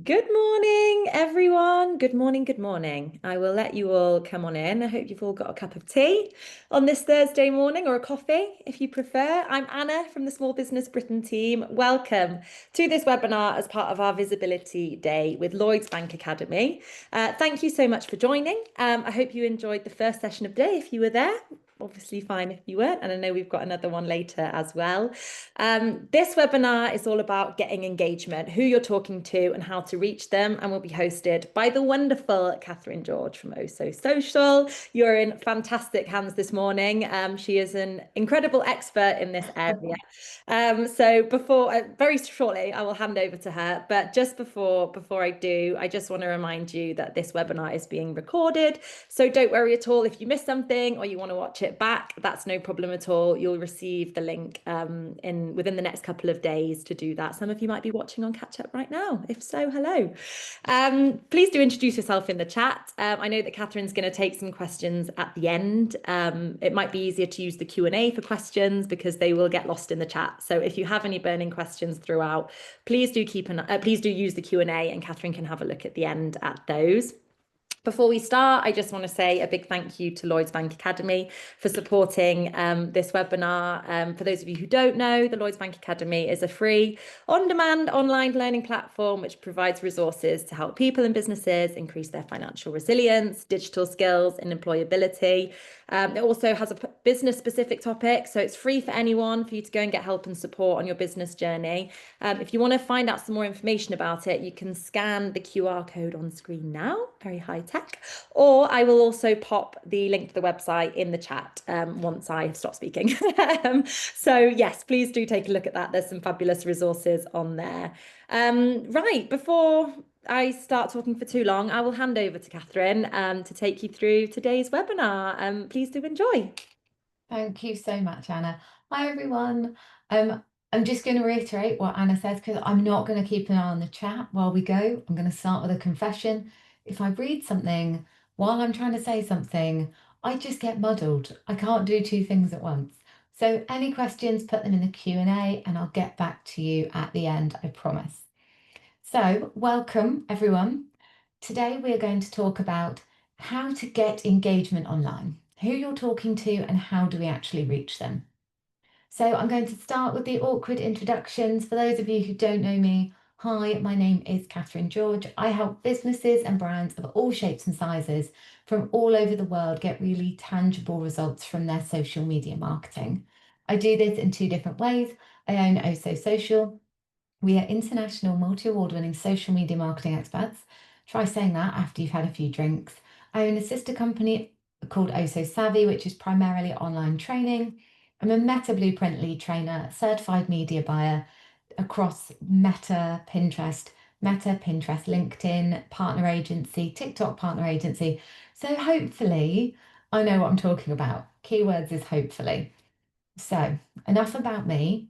Good morning, everyone. Good morning, good morning. I will let you all come on in. I hope you've all got a cup of tea on this Thursday morning or a coffee if you prefer. I'm Anna from the Small Business Britain team. Welcome to this webinar as part of our Visibility Day with Lloyds Bank Academy. Thank you so much for joining. I hope you enjoyed the first session of the day if you were there. Obviously fine if you weren't, and I know we've got another one later as well. This webinar is all about getting engagement, who you're talking to and how to reach them, and will be hosted by the wonderful Katherine George from Oh So Social. You're in fantastic hands this morning. She is an incredible expert in this area. So very shortly, I will hand over to her. But just before I do, I just want to remind you that this webinar is being recorded. So don't worry at all if you miss something or you want to watch it back. That's no problem at all. You'll receive the link within the next couple of days to do that. Some of you might be watching on catch up right now. If so, hello. Please do introduce yourself in the chat. I know that Katherine's going to take some questions at the end. It might be easier to use the Q&A for questions because they will get lost in the chat. So if you have any burning questions throughout, please do use the Q&A and Katherine can have a look at the end at those. Before we start, I just want to say a big thank you to Lloyds Bank Academy for supporting this webinar. For those of you who don't know, the Lloyds Bank Academy is a free, on-demand online learning platform which provides resources to help people and businesses increase their financial resilience, digital skills, and employability. It also has a business-specific topic, so it's free for anyone for you to go and get help and support on your business journey. If you want to find out some more information about it, you can scan the QR code on screen now, very high tech, or I will also pop the link to the website in the chat once I have stopped speaking. So yes, please do take a look at that. There's some fabulous resources on there. Right, before I start talking for too long, I will hand over to Katherine to take you through today's webinar. Please do enjoy. Thank you so much, Anna. Hi, everyone. I'm just going to reiterate what Anna says because I'm not going to keep an eye on the chat while we go. I'm going to start with a confession. If I read something while I'm trying to say something, I just get muddled. I can't do two things at once. So any questions, put them in the Q&A and I'll get back to you at the end, I promise. So welcome, everyone. Today we're going to talk about how to get engagement online, who you're talking to and how do we actually reach them. So I'm going to start with the awkward introductions. For those of you who don't know me, hi, my name is Katherine George. I help businesses and brands of all shapes and sizes from all over the world get really tangible results from their social media marketing. I do this in two different ways. I own Oh So Social. We are international multi-award winning social media marketing experts. Try saying that after you've had a few drinks. I own a sister company called Oh So Savvy, which is primarily online training. I'm a Meta Blueprint lead trainer, certified media buyer across Meta, Pinterest, LinkedIn, partner agency, TikTok partner agency. So hopefully I know what I'm talking about. Keywords is hopefully. So enough about me.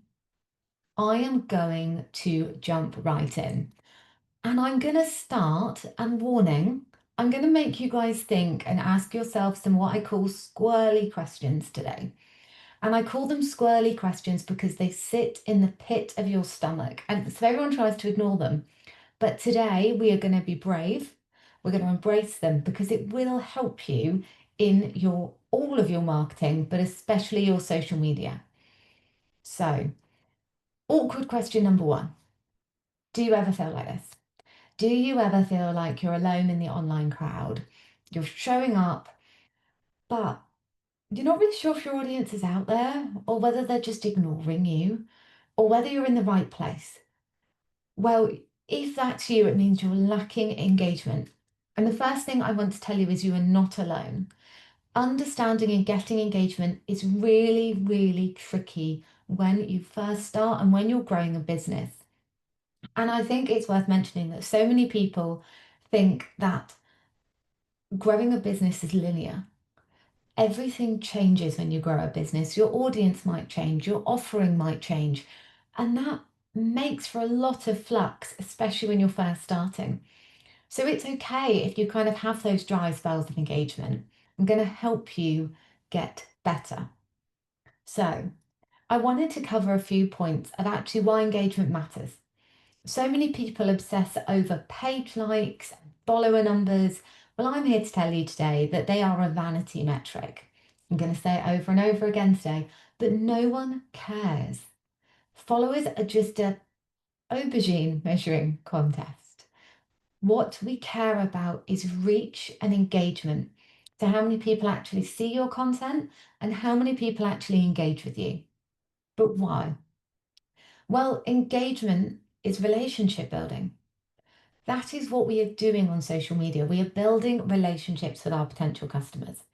I am going to jump right in. And I'm going to start, and warning, I'm going to make you guys think and ask yourself some what I call squirrely questions today. And I call them squirrely questions because they sit in the pit of your stomach. And so everyone tries to ignore them. But today we are going to be brave. We're going to embrace them because it will help you in all of your marketing, but especially your social media. So, awkward question number one. Do you ever feel like this? Do you ever feel like you're alone in the online crowd? You're showing up, but you're not really sure if your audience is out there or whether they're just ignoring you or whether you're in the right place. Well, if that's you, it means you're lacking engagement. And the first thing I want to tell you is you are not alone. Understanding and getting engagement is really, really tricky when you first start and when you're growing a business. And I think it's worth mentioning that so many people think that growing a business is linear. Everything changes when you grow a business. Your audience might change, your offering might change, and that makes for a lot of flux, especially when you're first starting. So it's okay if you kind of have those dry spells of engagement. I'm going to help you get better. So I wanted to cover a few points of actually why engagement matters. So many people obsess over page likes, follower numbers. Well, I'm here to tell you today that they are a vanity metric. I'm going to say it over and over again today, but no one cares. Followers are just a aubergine measuring contest. What we care about is reach and engagement. So, how many people actually see your content and how many people actually engage with you. But why? Well, engagement is relationship building. That is what we are doing on social media. We are building relationships with our potential customers.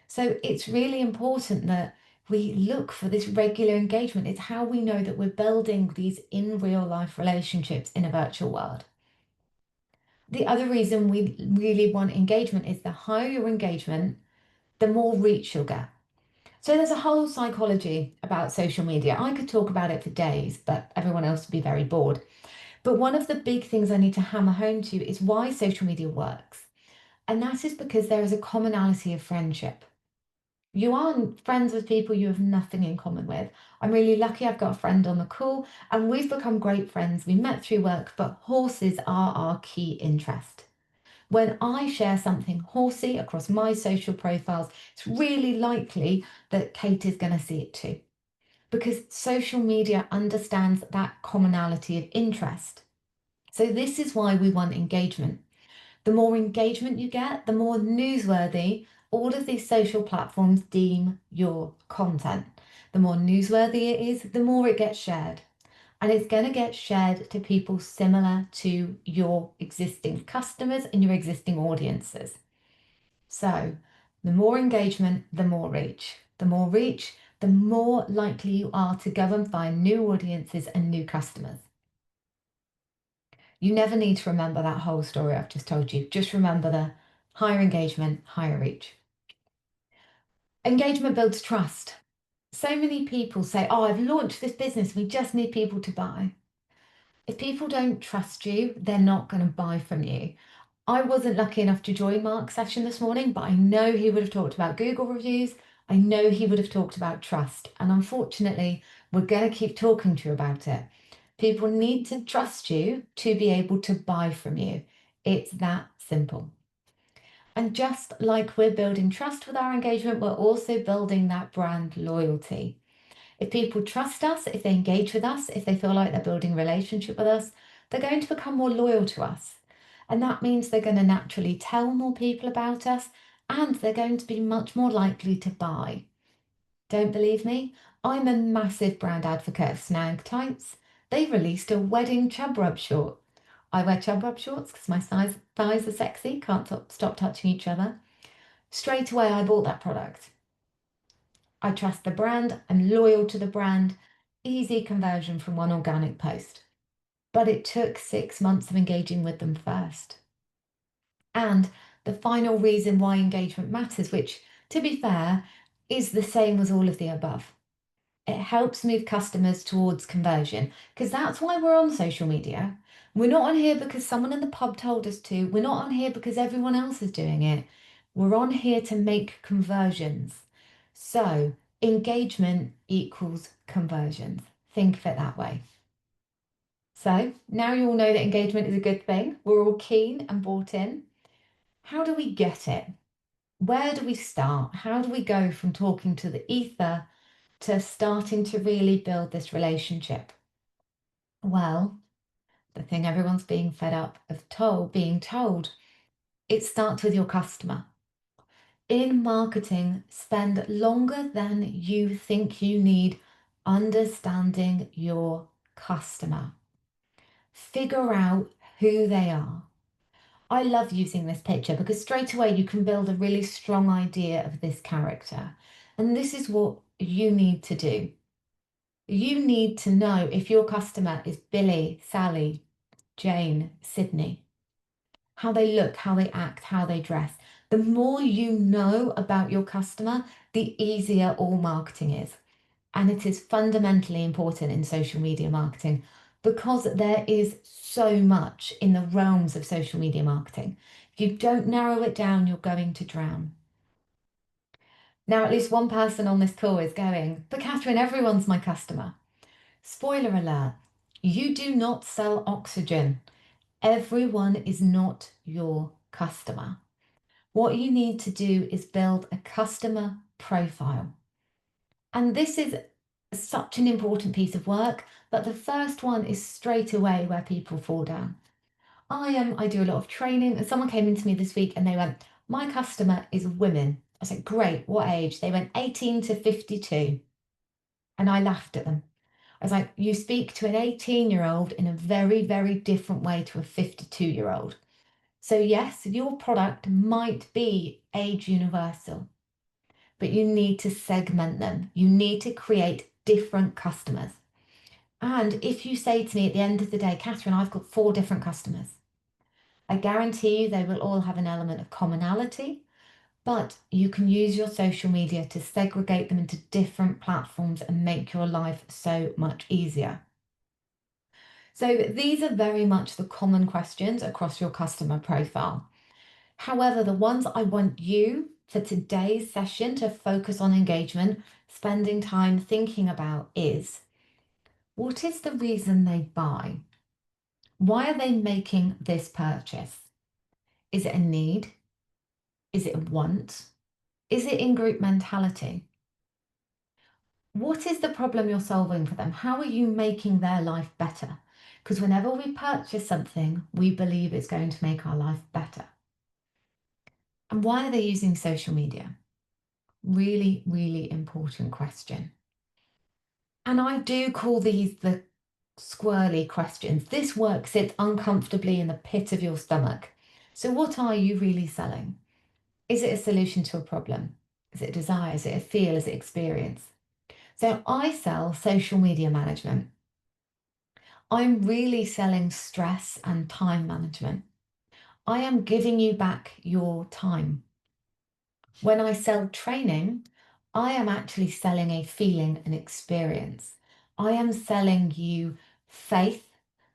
So, it's really important that we look for this regular engagement. It's how we know that we're building these in real life relationships in a virtual world. The other reason we really want engagement is the higher your engagement, the more reach you'll get. So there's a whole psychology about social media. I could talk about it for days, but everyone else would be very bored. But one of the big things I need to hammer home to is why social media works. And that is because there is a commonality of friendship. You aren't friends with people you have nothing in common with. I'm really lucky I've got a friend on the call and we've become great friends. We met through work, but horses are our key interest. When I share something horsey across my social profiles, it's really likely that Kate is going to see it too. Because social media understands that commonality of interest. So, this is why we want engagement. The more engagement you get, the more newsworthy all of these social platforms deem your content. The more newsworthy it is, the more it gets shared. And it's going to get shared to people similar to your existing customers and your existing audiences. So, the more engagement, the more reach. The more reach, the more likely you are to go and find new audiences and new customers. You never need to remember that whole story I've just told you. Just remember the higher engagement, higher reach. Engagement builds trust. So many people say, "Oh, I've launched this business. We just need people to buy." If people don't trust you, they're not going to buy from you. I wasn't lucky enough to join Mark's session this morning, but I know he would have talked about Google reviews. I know he would have talked about trust. And unfortunately, we're going to keep talking to you about it. People need to trust you to be able to buy from you. It's that simple. And just like we're building trust with our engagement, we're also building that brand loyalty. If people trust us, if they engage with us, if they feel like they're building a relationship with us, they're going to become more loyal to us. And that means they're going to naturally tell more people about us and they're going to be much more likely to buy. Don't believe me? I'm a massive brand advocate of Snag Tights. They released a wedding chub rub short. I wear chub rub shorts because my thighs are sexy, can't stop touching each other. Straight away, I bought that product. I trust the brand, I'm loyal to the brand, easy conversion from one organic post. But it took 6 months of engaging with them first. And the final reason why engagement matters, which, to be fair, is the same as all of the above. It helps move customers towards conversion because that's why we're on social media. We're not on here because someone in the pub told us to. We're not on here because everyone else is doing it. We're on here to make conversions. So, engagement equals conversions. Think of it that way. So, now you all know that engagement is a good thing. We're all keen and bought in. How do we get it? Where do we start? How do we go from talking to the ether to starting to really build this relationship? Well, the thing everyone's being fed up of being told, it starts with your customer. In marketing, spend longer than you think you need understanding your customer. Figure out who they are. I love using this picture because straight away you can build a really strong idea of this character. And this is what you need to do. You need to know if your customer is Billy, Sally, Jane, Sydney, how they look, how they act, how they dress. The more you know about your customer, the easier all marketing is. And it is fundamentally important in social media marketing because there is so much in the realms of social media marketing. If you don't narrow it down, you're going to drown. Now, at least one person on this call is going, but Katherine, everyone's my customer. Spoiler alert, You do not sell oxygen. Everyone is not your customer. What you need to do is build a customer profile. And this is such an important piece of work, but the first one is straight away where people fall down. I do a lot of training, and someone came into me this week and they went, "My customer is women." I said, "Great, what age?" They went 18 to 52. And I laughed at them. I was like, "You speak to an 18-year-old in a very, very different way to a 52-year-old. So, yes, your product might be age universal, but you need to segment them. You need to create different customers. And if you say to me at the end of the day, "Katherine, I've got 4 different customers," I guarantee you they will all have an element of commonality, but you can use your social media to segregate them into different platforms and make your life so much easier. So these are very much the common questions across your customer profile. However, the ones I want you for today's session to focus on engagement, spending time thinking about is, what is the reason they buy? Why are they making this purchase? Is it a need? Is it a want? Is it in group mentality? What is the problem you're solving for them? How are you making their life better? Because whenever we purchase something, we believe it's going to make our life better. And why are they using social media? Really, really important question. And I do call these the squirrely questions. This work sits uncomfortably in the pit of your stomach. So, what are you really selling? Is it a solution to a problem? Is it a desire? Is it a feel? Is it experience? So, I sell social media management. I'm really selling stress and time management. I am giving you back your time. When I sell training, I am actually selling a feeling, an experience. I am selling you faith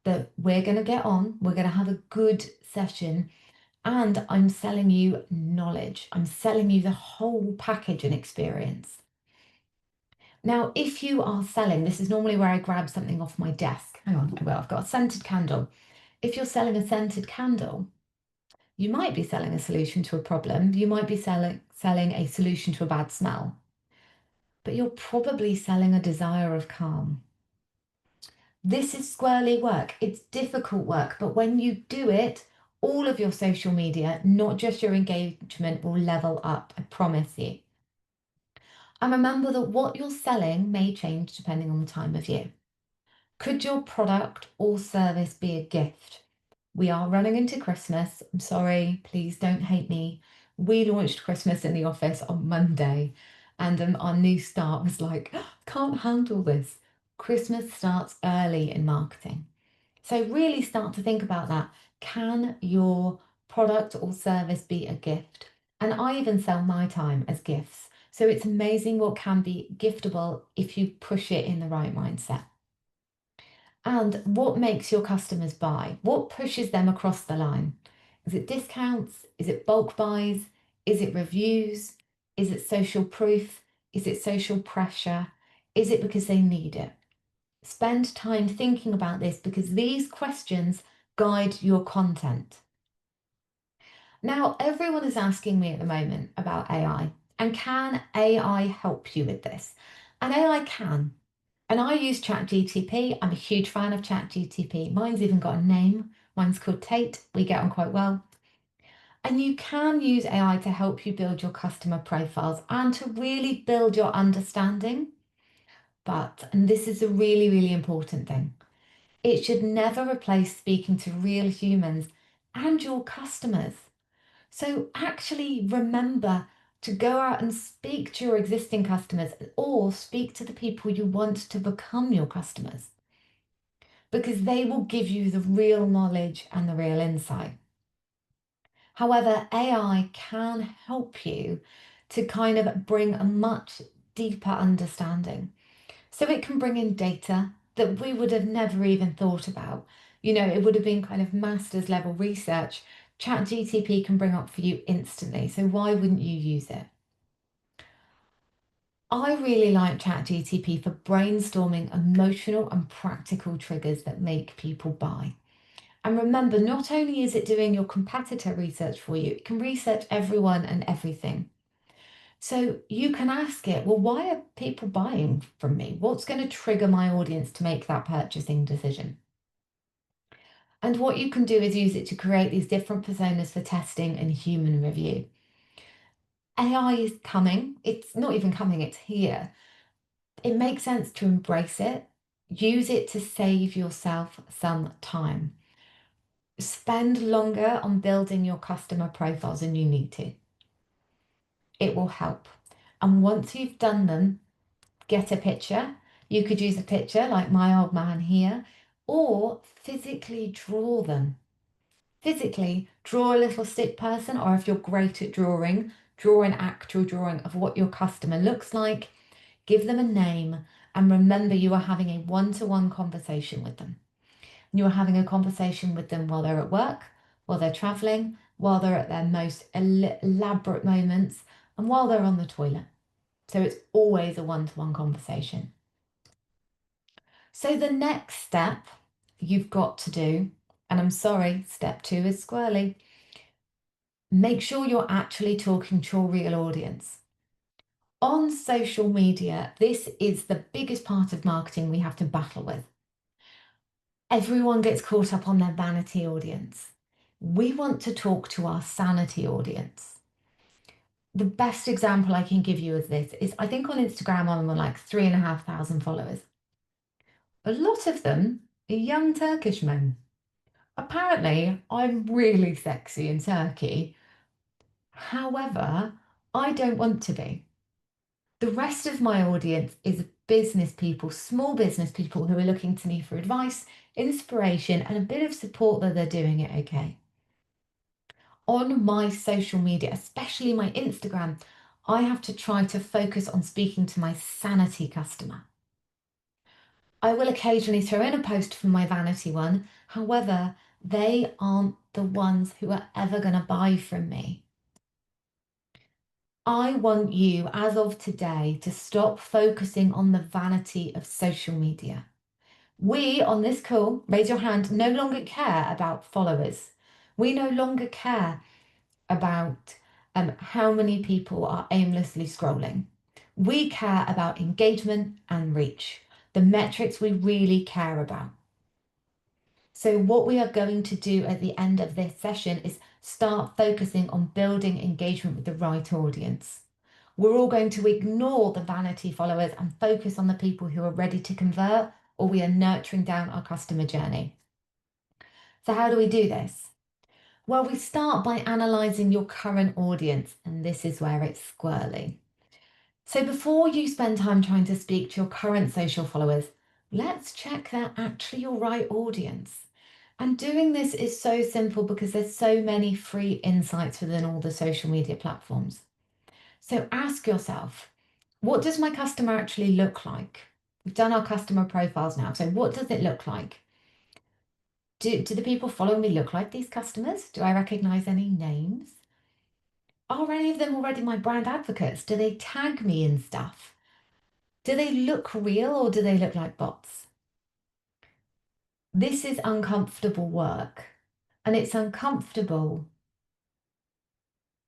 that we're going to get on, we're going to have a good session, and I'm selling you knowledge. I'm selling you the whole package and experience. Now, if you are selling, this is normally where I grab something off my desk. Hang on, well, I've got a scented candle. If you're selling a scented candle, you might be selling a solution to a problem. You might be selling a solution to a bad smell, but you're probably selling a desire of calm. This is squirrely work. It's difficult work, but when you do it, all of your social media, not just your engagement, will level up. I promise you. And remember that what you're selling may change depending on the time of year. Could your product or service be a gift? We are running into Christmas. I'm sorry, please don't hate me. We launched Christmas in the office on Monday, and our new start was like, can't handle this. Christmas starts early in marketing. So really start to think about that. Can your product or service be a gift? And I even sell my time as gifts. So it's amazing what can be giftable if you push it in the right mindset. And what makes your customers buy? What pushes them across the line? Is it discounts? Is it bulk buys? Is it reviews? Is it social proof? Is it social pressure? Is it because they need it? Spend time thinking about this because these questions guide your content. Now, everyone is asking me at the moment about AI and can AI help you with this? And AI can. And I use ChatGTP. I'm a huge fan of ChatGTP. Mine's even got a name. Mine's called Tate. We get on quite well. And you can use AI to help you build your customer profiles and to really build your understanding. But, and this is a really, really important thing, it should never replace speaking to real humans and your customers. So actually remember to go out and speak to your existing customers or speak to the people you want to become your customers because they will give you the real knowledge and the real insight. However, AI can help you to kind of bring a much deeper understanding. So it can bring in data that we would have never even thought about. You know, it would have been kind of master's level research. ChatGTP can bring up for you instantly. So why wouldn't you use it? I really like ChatGTP for brainstorming emotional and practical triggers that make people buy. And remember, not only is it doing your competitor research for you, it can research everyone and everything. So you can ask it, well, why are people buying from me? What's going to trigger my audience to make that purchasing decision? And what you can do is use it to create these different personas for testing and human review. AI is coming. It's not even coming, it's here. It makes sense to embrace it. Use it to save yourself some time. Spend longer on building your customer profiles than you need to. It will help. And once you've done them, get a picture. You could use a picture like my old man here, or physically draw them. Physically draw a little stick person, or if you're great at drawing, draw an actual drawing of what your customer looks like, give them a name, and remember you are having a one-to-one conversation with them. You are having a conversation with them while they're at work, while they're traveling, while they're at their most elaborate moments, and while they're on the toilet. So it's always a one-to-one conversation. So the next step you've got to do, and I'm sorry, step 2 is squirrely, make sure you're actually talking to your real audience. On social media, this is the biggest part of marketing we have to battle with. Everyone gets caught up on their vanity audience. We want to talk to our sanity audience. The best example I can give you of this is I think on Instagram I'm on like 3,500 followers. A lot of them are young Turkish men. Apparently, I'm really sexy in Turkey. However, I don't want to be. The rest of my audience is business people, small business people who are looking to me for advice, inspiration, and a bit of support that they're doing it okay. On my social media, especially my Instagram, I have to try to focus on speaking to my sanity customer. I will occasionally throw in a post from my vanity one. However, they aren't the ones who are ever going to buy from me. I want you, as of today, to stop focusing on the vanity of social media. We on this call, raise your hand, no longer care about followers. We no longer care about how many people are aimlessly scrolling. We care about engagement and reach, the metrics we really care about. So what we are going to do at the end of this session is start focusing on building engagement with the right audience. We're all going to ignore the vanity followers and focus on the people who are ready to convert, or we are nurturing down our customer journey. So how do we do this? Well, we start by analysing your current audience, and this is where it's squirrely. So before you spend time trying to speak to your current social followers, let's check they're actually your right audience. And doing this is so simple because there's so many free insights within all the social media platforms. So ask yourself, what does my customer actually look like? We've done our customer profiles now. So what does it look like? Do the people following me look like these customers? Do I recognize any names? Are any of them already my brand advocates? Do they tag me in stuff? Do they look real or do they look like bots? This is uncomfortable work. And it's uncomfortable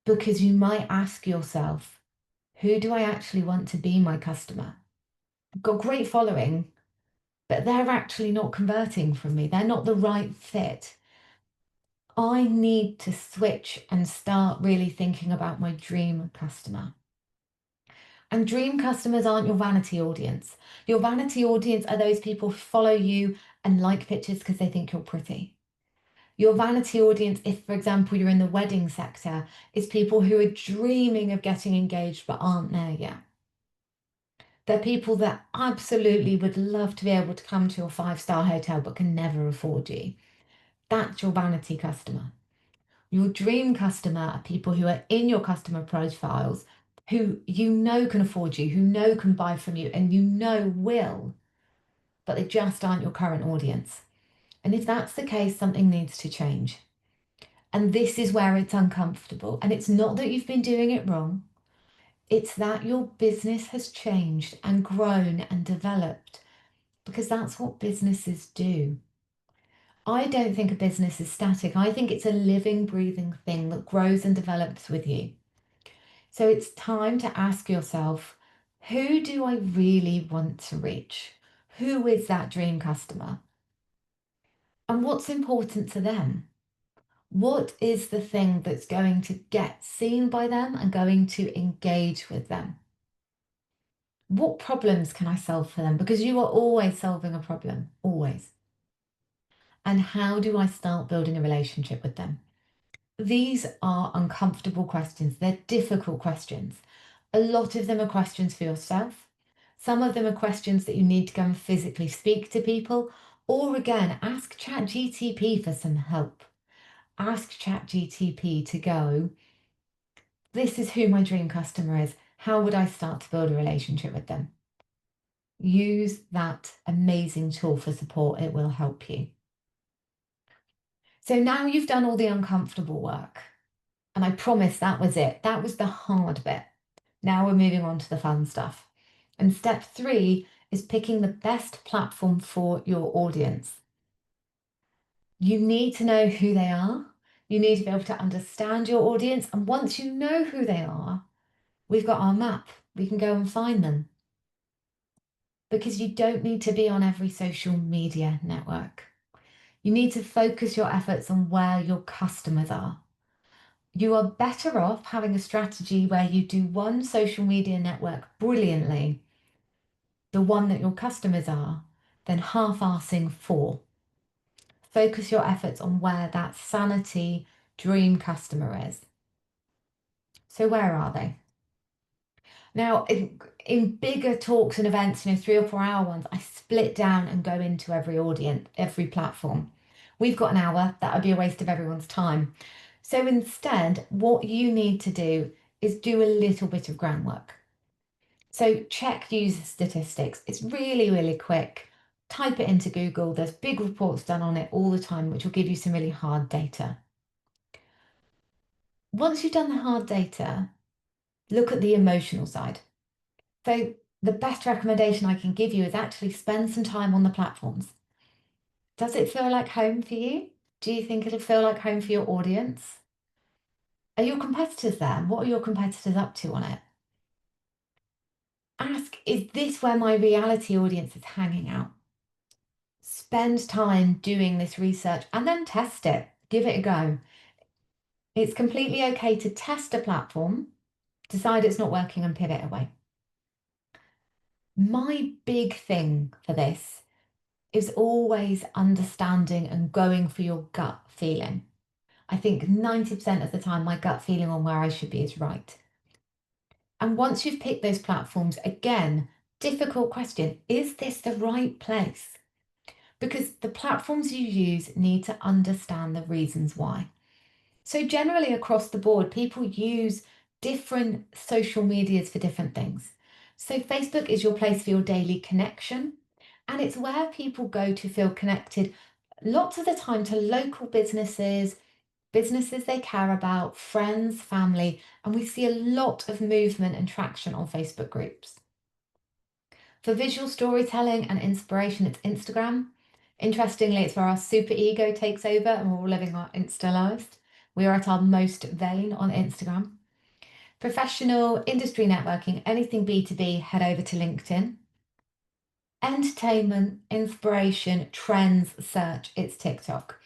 because you might ask yourself, who do I actually want to be my customer? I've got great following, but they're actually not converting from me. They're not the right fit. I need to switch and start really thinking about my dream customer. And dream customers aren't your vanity audience. Your vanity audience are those people who follow you and like pictures because they think you're pretty. Your vanity audience, if for example you're in the wedding sector, is people who are dreaming of getting engaged but aren't there yet. They're people that absolutely would love to be able to come to a five-star hotel but can never afford you. That's your vanity customer. Your dream customer are people who are in your customer profiles, who you know can afford you, who know can buy from you, and you know will, but they just aren't your current audience. And if that's the case, something needs to change. And this is where it's uncomfortable. And it's not that you've been doing it wrong. It's that your business has changed and grown and developed because that's what businesses do. I don't think a business is static. I think it's a living, breathing thing that grows and develops with you. So it's time to ask yourself, who do I really want to reach? Who is that dream customer? And what's important to them? What is the thing that's going to get seen by them and going to engage with them? What problems can I solve for them? Because you are always solving a problem, always. And how do I start building a relationship with them? These are uncomfortable questions. They're difficult questions. A lot of them are questions for yourself. Some of them are questions that you need to go and physically speak to people. Or again, ask ChatGTP for some help. Ask ChatGTP to go, this is who my dream customer is. How would I start to build a relationship with them? Use that amazing tool for support. It will help you. So now you've done all the uncomfortable work. And I promise that was it. That was the hard bit. Now we're moving on to the fun stuff. And step 3 is picking the best platform for your audience. You need to know who they are. You need to be able to understand your audience. And once you know who they are, we've got our map. We can go and find them. Because you don't need to be on every social media network. You need to focus your efforts on where your customers are. You are better off having a strategy where you do one social media network brilliantly, the one that your customers are, than half-assing 4. Focus your efforts on where that sanity dream customer is. So where are they? Now, in bigger talks and events, 3 or 4 hour ones, I split down and go into every audience, every platform. We've got an hour, that would be a waste of everyone's time. So instead, what you need to do is do a little bit of groundwork. So check user statistics. It's really, really quick. Type it into Google. There's big reports done on it all the time, which will give you some really hard data. Once you've done the hard data, look at the emotional side. So the best recommendation I can give you is actually spend some time on the platforms. Does it feel like home for you? Do you think it'll feel like home for your audience? Are your competitors there? What are your competitors up to on it? Ask, is this where my reality audience is hanging out? Spend time doing this research and then test it. Give it a go. It's completely okay to test a platform, decide it's not working and pivot away. My big thing for this is always understanding and going for your gut feeling. I think 90% of the time, my gut feeling on where I should be is right. And once you've picked those platforms, again, difficult question, is this the right place? Because the platforms you use need to understand the reasons why. So generally across the board, people use different social medias for different things. So Facebook is your place for your daily connection, and it's where people go to feel connected lots of the time to local businesses, businesses they care about, friends, family, and we see a lot of movement and traction on Facebook groups. For visual storytelling and inspiration, it's Instagram. Interestingly, it's where our super ego takes over and we're all living our Insta lives. We are at our most vain on Instagram. Professional, industry networking, anything B2B, head over to LinkedIn. Entertainment, inspiration, trends, search, it's TikTok.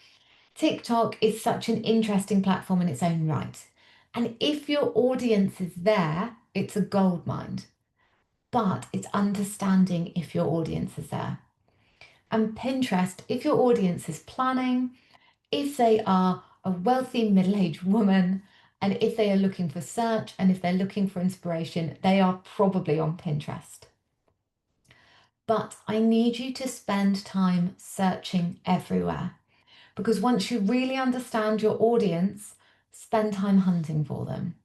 TikTok is such an interesting platform in its own right. And if your audience is there, it's a goldmine. But it's understanding if your audience is there. And Pinterest, if your audience is planning, if they are a wealthy middle-aged woman, and if they are looking for search, and if they're looking for inspiration, they are probably on Pinterest. But I need you to spend time searching everywhere. Because once you really understand your audience, spend time hunting for them.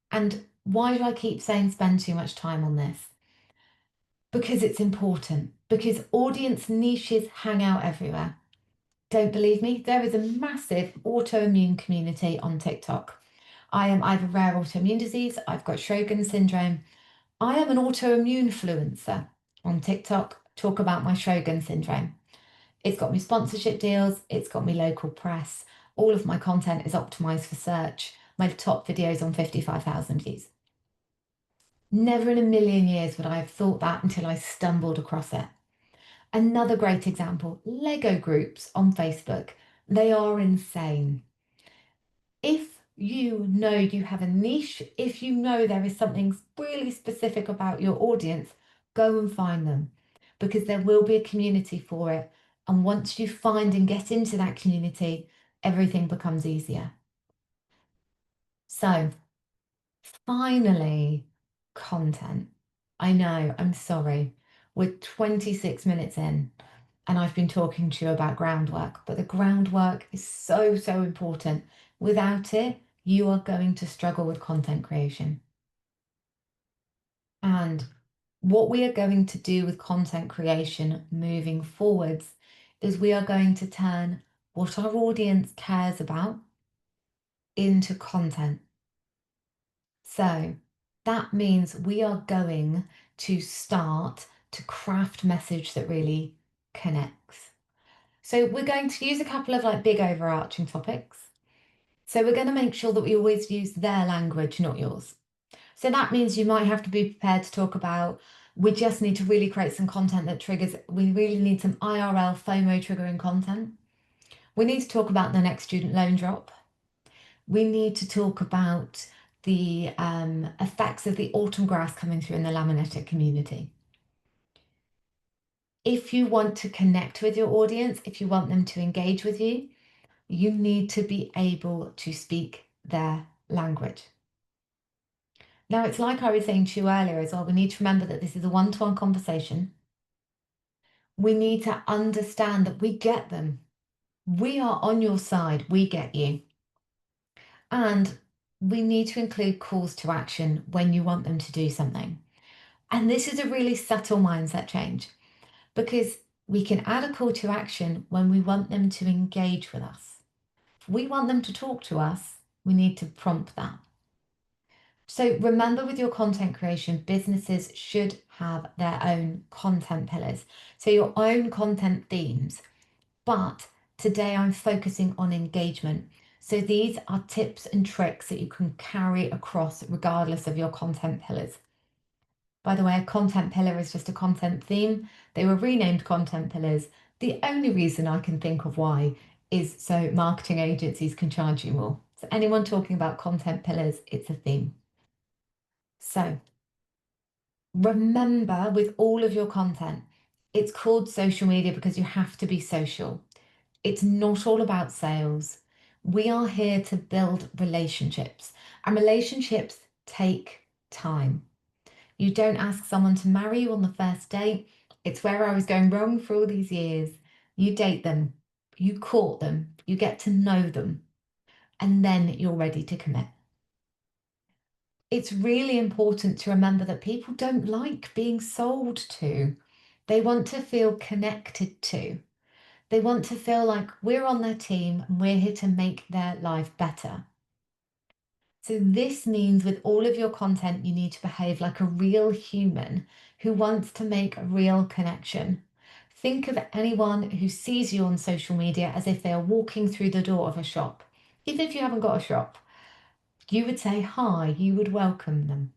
And why do I keep saying spend too much time on this? Because it's important. Because audience niches hang out everywhere. Don't believe me? There is a massive autoimmune community on TikTok. I have a rare autoimmune disease. I've got Sjogren's syndrome. I am an autoimmune influencer on TikTok, talk about my Sjogren's syndrome. It's got me sponsorship deals, it's got me local press. All of my content is optimized for search. My top videos on 55,000 views. Never in a million years would I have thought that until I stumbled across it. Another great example, Lego groups on Facebook. They are insane. If you know you have a niche, if you know there is something really specific about your audience, go and find them because there will be a community for it. And once you find and get into that community, everything becomes easier. So finally, content. I know, I'm sorry. We're 26 minutes in and I've been talking to you about groundwork, but the groundwork is so, so important. Without it, you are going to struggle with content creation. And what we are going to do with content creation moving forwards is we are going to turn what our audience cares about into content. So that means we are going to start to craft message that really connects. So we're going to use a couple of like big overarching topics. So we're going to make sure that we always use their language, not yours. So that means you might have to be prepared to talk about, we just need to really create some content that triggers, we really need some IRL FOMO triggering content. We need to talk about the next student loan drop. We need to talk about the effects of the autumn grass coming through in the laminated community. If you want to connect with your audience, if you want them to engage with you, you need to be able to speak their language. Now, it's like I was saying to you earlier as well, we need to remember that this is a one-to-one conversation. We need to understand that we get them. We are on your side, we get you. And we need to include calls to action when you want them to do something. And this is a really subtle mindset change because we can add a call to action when we want them to engage with us. If we want them to talk to us, we need to prompt that. So remember with your content creation, businesses should have their own content pillars. So your own content themes. But today I'm focusing on engagement. So these are tips and tricks that you can carry across regardless of your content pillars. By the way, a content pillar is just a content theme. They were renamed content pillars. The only reason I can think of why is so marketing agencies can charge you more. So anyone talking about content pillars, it's a theme. So remember with all of your content, it's called social media because you have to be social. It's not all about sales. We are here to build relationships, and relationships take time. You don't ask someone to marry you on the first date. It's where I was going wrong for all these years. You date them, you court them, you get to know them, and then you're ready to commit. It's really important to remember that people don't like being sold to. They want to feel connected to. They want to feel like we're on their team and we're here to make their life better. So this means with all of your content, you need to behave like a real human who wants to make a real connection. Think of anyone who sees you on social media as if they are walking through the door of a shop. Even if you haven't got a shop, you would say hi, you would welcome them.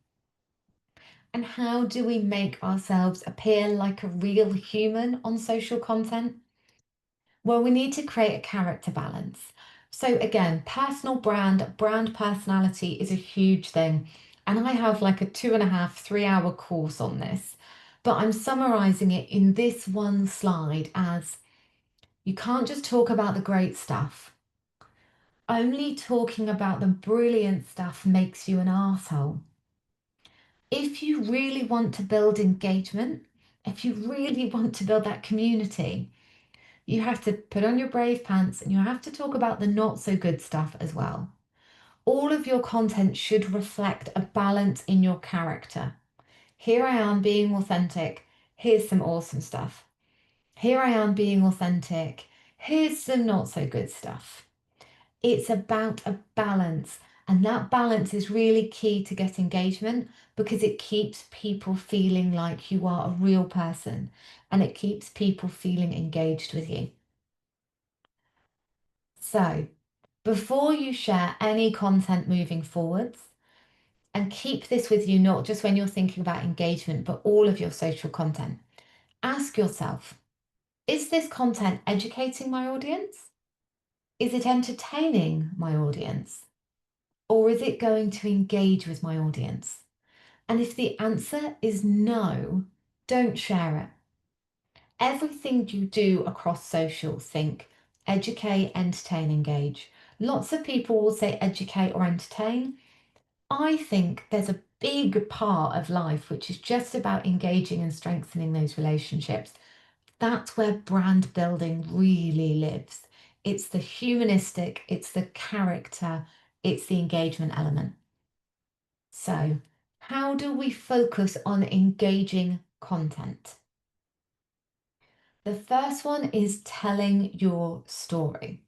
And how do we make ourselves appear like a real human on social content? Well, we need to create a character balance. So again, personal brand personality is a huge thing. And I have like a 2.5, 3 hour course on this, but I'm summarizing it in this one slide as you can't just talk about the great stuff. Only talking about the brilliant stuff makes you an arsehole. If you really want to build engagement, if you really want to build that community, you have to put on your brave pants and you have to talk about the not so good stuff as well. All of your content should reflect a balance in your character. Here I am being authentic. Here's some awesome stuff. Here I am being authentic. Here's some not so good stuff. It's about a balance. And that balance is really key to get engagement because it keeps people feeling like you are a real person and it keeps people feeling engaged with you. So, before you share any content moving forwards, and keep this with you not just when you're thinking about engagement, but all of your social content, ask yourself, is this content educating my audience? Is it entertaining my audience? Or is it going to engage with my audience? And if the answer is no, don't share it. Everything you do across social, think educate, entertain, engage. Lots of people will say educate or entertain. I think there's a big part of life which is just about engaging and strengthening those relationships. That's where brand building really lives. It's the humanistic, it's the character, it's the engagement element. So, how do we focus on engaging content? The first one is telling your story.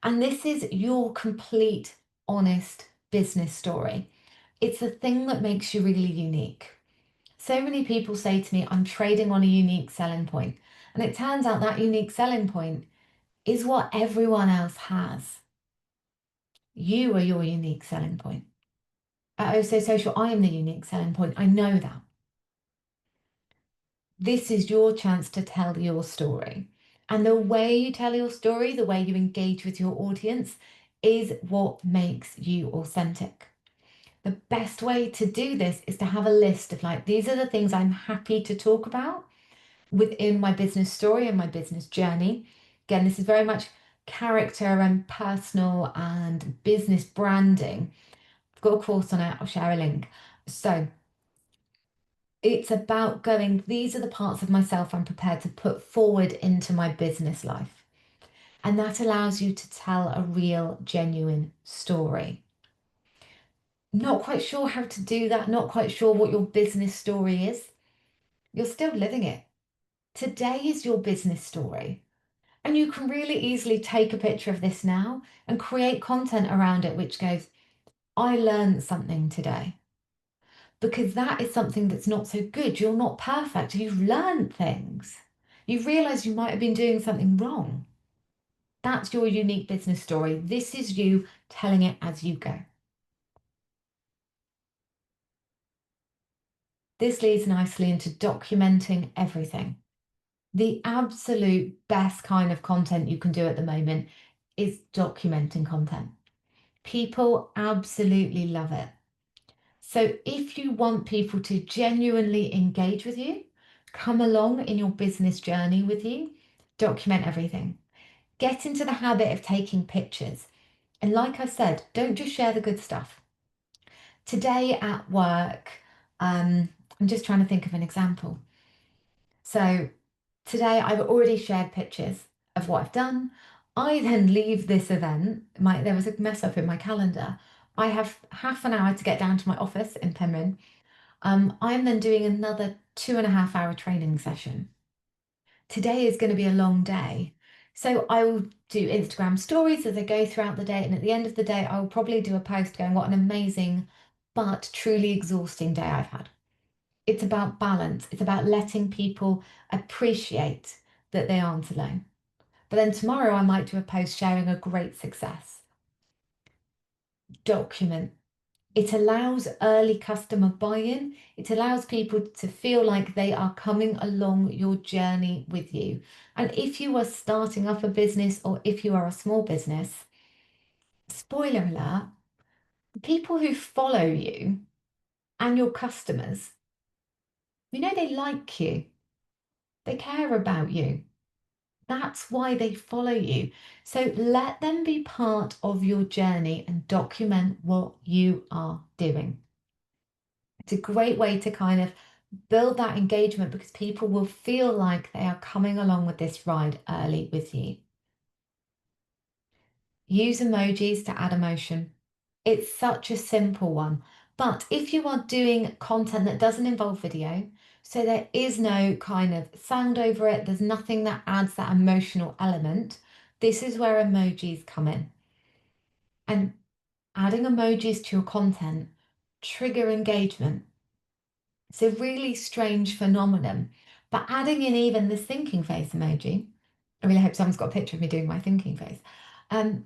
And this is your complete, honest business story. It's the thing that makes you really unique. So many people say to me, I'm trading on a unique selling point. And it turns out that unique selling point is what everyone else has. You are your unique selling point. At Oh So Social, I am the unique selling point. I know that. This is your chance to tell your story. And the way you tell your story, the way you engage with your audience, is what makes you authentic. The best way to do this is to have a list of like, these are the things I'm happy to talk about within my business story and my business journey. Again, this is very much character and personal and business branding. I've got a course on it, I'll share a link. So it's about going, these are the parts of myself I'm prepared to put forward into my business life. And that allows you to tell a real, genuine story. Not quite sure how to do that, not quite sure what your business story is. You're still living it. Today is your business story. And you can really easily take a picture of this now and create content around it, which goes, I learned something today. Because that is something that's not so good. You're not perfect. You've learned things. You've realized you might have been doing something wrong. That's your unique business story. This is you telling it as you go. This leads nicely into documenting everything. The absolute best kind of content you can do at the moment is documenting content. People absolutely love it. So if you want people to genuinely engage with you, come along in your business journey with you, document everything. Get into the habit of taking pictures. And like I said, don't just share the good stuff. Today at work, I'm just trying to think of an example. So today I've already shared pictures of what I've done. I then leave this event. There was a mess up in my calendar. I have half an hour to get down to my office in Penryn. I'm then doing another 2.5 hour training session. Today is going to be a long day. So I will do Instagram stories as I go throughout the day. And at the end of the day, I will probably do a post going, what an amazing but truly exhausting day I've had. It's about balance. It's about letting people appreciate that they aren't alone. But then tomorrow I might do a post sharing a great success. Document. It allows early customer buy-in. It allows people to feel like they are coming along your journey with you. And if you are starting up a business or if you are a small business, spoiler alert, the people who follow you and your customers, they like you. They care about you. That's why they follow you. So let them be part of your journey and document what you are doing. It's a great way to kind of build that engagement because people will feel like they are coming along with this ride early with you. Use emojis to add emotion. It's such a simple one. But if you are doing content that doesn't involve video, so there is no kind of sound over it, there's nothing that adds that emotional element, this is where emojis come in. And adding emojis to your content trigger engagement. It's a really strange phenomenon. But adding in even this thinking face emoji, I really hope someone's got a picture of me doing my thinking face, um,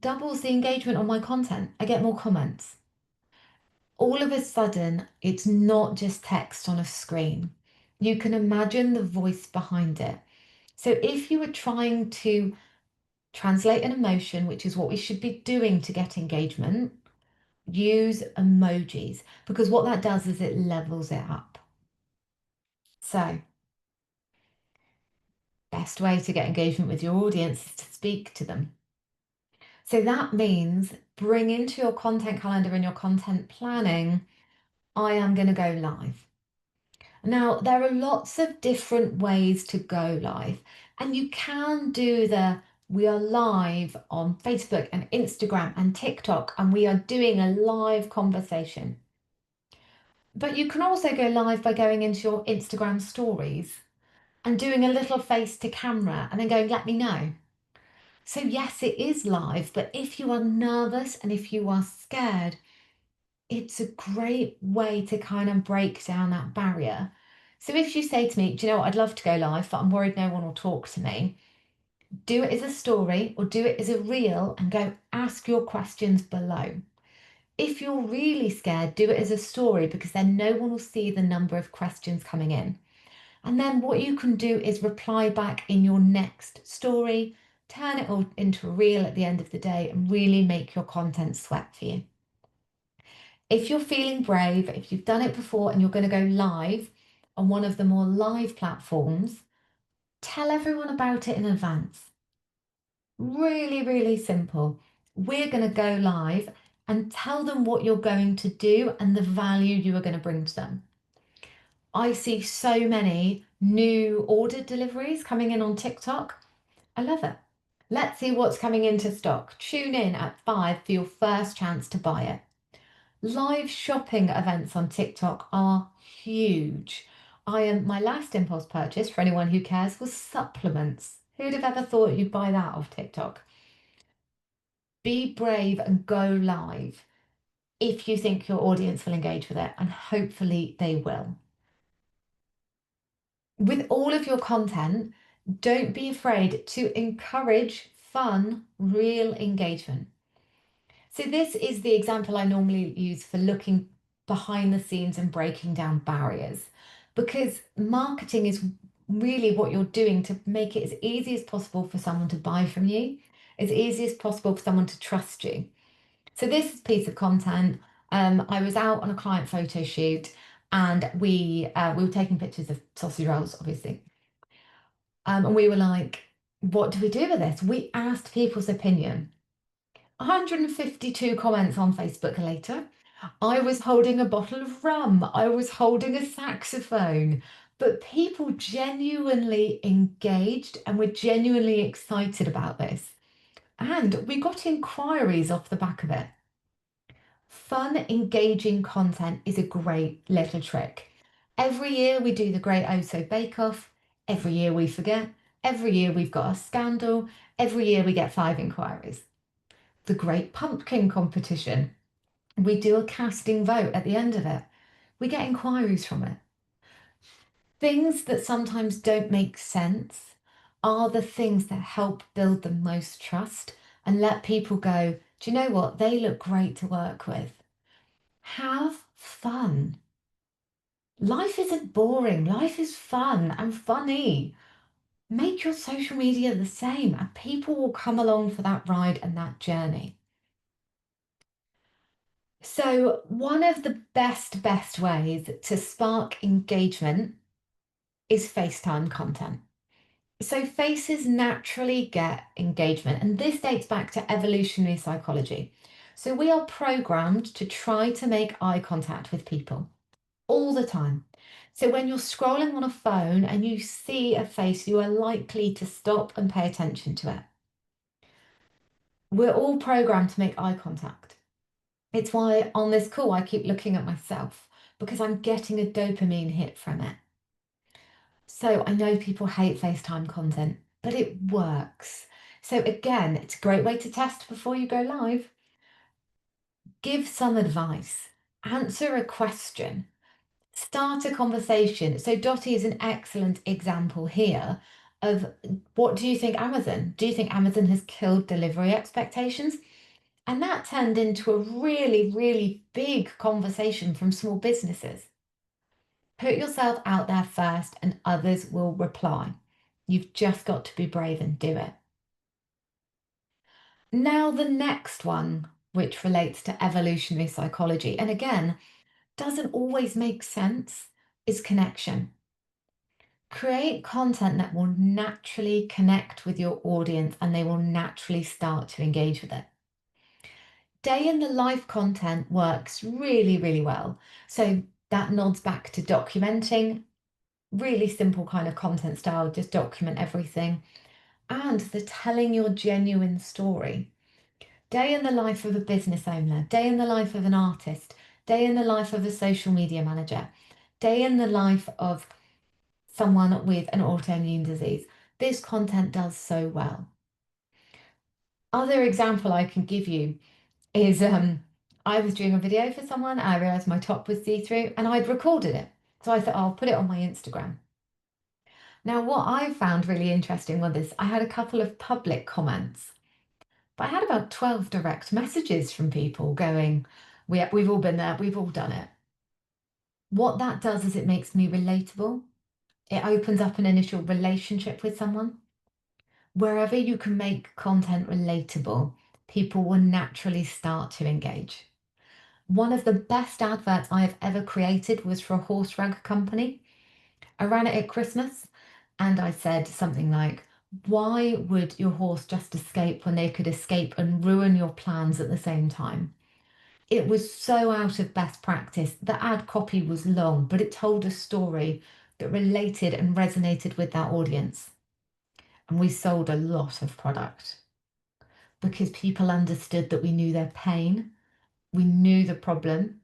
doubles the engagement on my content. I get more comments. All of a sudden, it's not just text on a screen. You can imagine the voice behind it. So if you were trying to translate an emotion, which is what we should be doing to get engagement, use emojis because what that does is it levels it up. So, best way to get engagement with your audience is to speak to them. So that means bring into your content calendar and your content planning, I am going to go live. Now, there are lots of different ways to go live, and you can do we are live on Facebook and Instagram and TikTok, and we are doing a live conversation. But you can also go live by going into your Instagram stories and doing a little face to camera and then going, let me know. So, yes, it is live, but if you are nervous and if you are scared, it's a great way to kind of break down that barrier. So, if you say to me, do you know what, I'd love to go live, but I'm worried no one will talk to me, do it as a story or do it as a reel and go ask your questions below. If you're really scared, do it as a story because then no one will see the number of questions coming in. And then what you can do is reply back in your next story, turn it all into a reel at the end of the day and really make your content sweat for you. If you're feeling brave, if you've done it before and you're going to go live on one of the more live platforms, tell everyone about it in advance. Really, really simple. We're going to go live and tell them what you're going to do and the value you are going to bring to them. I see so many new order deliveries coming in on TikTok. I love it. Let's see what's coming into stock. Tune in at 5 for your first chance to buy it. Live shopping events on TikTok are huge. My last impulse purchase, for anyone who cares, was supplements. Who'd have ever thought you'd buy that off TikTok? Be brave and go live if you think your audience will engage with it, and hopefully they will. With all of your content, don't be afraid to encourage fun, real engagement. So this is the example I normally use for looking behind the scenes and breaking down barriers, because marketing is really what you're doing to make it as easy as possible for someone to buy from you, as easy as possible for someone to trust you. So this piece of content, I was out on a client photo shoot and we were taking pictures of sausage rolls, obviously. And we were like, what do we do with this? We asked people's opinion. 152 comments on Facebook later. I was holding a bottle of rum. I was holding a saxophone. But people genuinely engaged and were genuinely excited about this. And we got inquiries off the back of it. Fun, engaging content is a great little trick. Every year we do the Great Oso Bake Off. Every year we forget. Every year we've got a scandal. Every year we get 5 inquiries. The Great Pumpkin Competition. We do a casting vote at the end of it. We get inquiries from it. Things that sometimes don't make sense are the things that help build the most trust and let people go, do you know what? They look great to work with. Have fun. Life isn't boring. Life is fun and funny. Make your social media the same, and people will come along for that ride and that journey. So, one of the best ways to spark engagement is FaceTime content. So, faces naturally get engagement, and this dates back to evolutionary psychology. So, we are programmed to try to make eye contact with people all the time. So when you're scrolling on a phone and you see a face, you are likely to stop and pay attention to it. We're all programmed to make eye contact. It's why on this call I keep looking at myself because I'm getting a dopamine hit from it. So I know people hate FaceTime content, but it works. So again, it's a great way to test before you go live. give some advice, answer a question, start a conversation. So Dottie is an excellent example here of what do you think Amazon? Do you think Amazon has killed delivery expectations? And that turned into a really, really big conversation from small businesses. Put yourself out there first and others will reply. You've just got to be brave and do it. Now, the next one, which relates to evolutionary psychology, and again, doesn't always make sense, is connection. Create content that will naturally connect with your audience and they will naturally start to engage with it. Day in the life content works really, really well. So that nods back to documenting, really simple kind of content style, just document everything. And the telling your genuine story. Day in the life of a business owner, day in the life of an artist, day in the life of a social media manager, day in the life of someone with an autoimmune disease. This content does so well. Other example I can give you is I was doing a video for someone, I realized my top was see-through and I'd recorded it. So I thought I'll put it on my Instagram. Now, what I found really interesting with this, I had a couple of public comments, but I had about 12 direct messages from people going, we've all been there, we've all done it. What that does is it makes me relatable. It opens up an initial relationship with someone. Wherever you can make content relatable, people will naturally start to engage. One of the best adverts I have ever created was for a horse rug company. I ran it at Christmas and I said something like, why would your horse just escape when they could escape and ruin your plans at the same time? It was so out of best practice. The ad copy was long, but it told a story that related and resonated with that audience. And we sold a lot of product because people understood that we knew their pain, we knew the problem,